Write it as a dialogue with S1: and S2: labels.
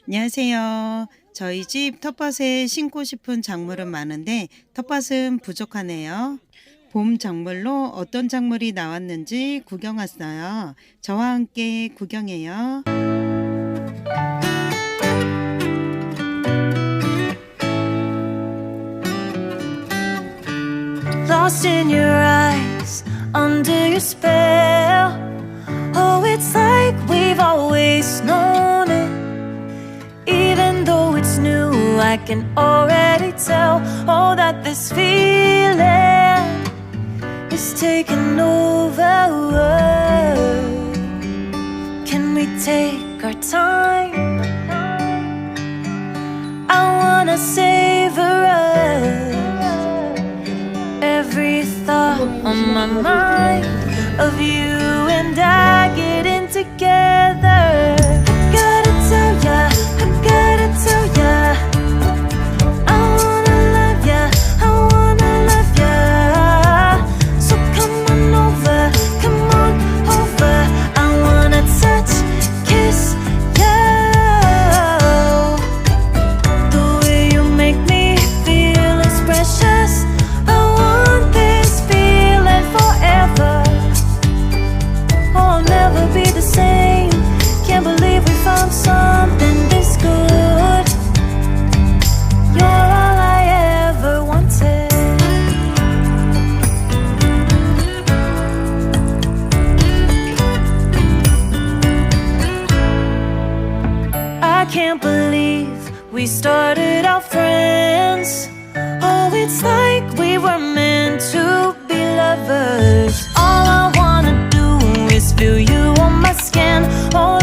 S1: 안녕하세요. 저희 집 텃밭에 심고 싶은 작물은 많은데 텃밭은 부족하네요. 봄 작물로 어떤 작물이 나왔는지 구경 왔어요. 저와 함께 구경해요.
S2: Lost in your eyes, under your spell. Oh, it's like we've always known it. Even though it's new, I can already tell. Oh, that this feeling is taking over. Can we take our time? I wanna savor us. Every thought on my mind of you and I getting together. I gotta tell ya, I gotta tell ya, I wanna love ya, I wanna love ya. So come on over, I wanna touch, kiss ya. The way you make me feel is precious. I want this feeling forever. Oh, I'll never be the same. Can't believe we found something this good. You're all I ever wanted. I can't believe we started out friends. Oh, it's like we were meant to be lovers. All I wanna do is feel you on my skin. Oh,